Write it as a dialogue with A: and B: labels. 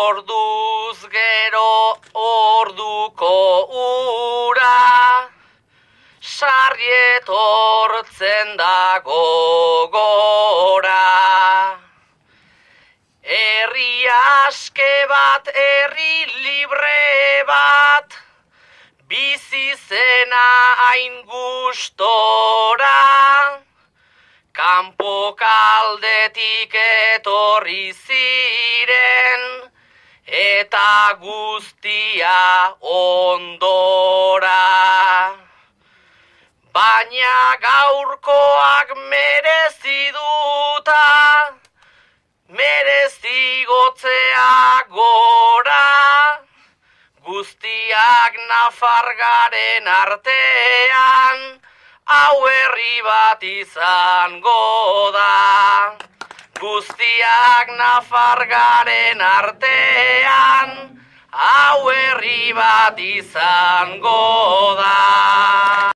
A: orduz gero orduko ura, sarri etortzen da gogora. Herri aske bat, herri libre bat, bizi zena hain gustora, kanpo kaldetik etorri ziren, eta guztia ondora. Baina gaurkoak merezi duta, merezi gotzea gora, guztiak nafargaren artean, hau herri bat izango da. Guztiak nafargaren artean, hau herri bat izango da.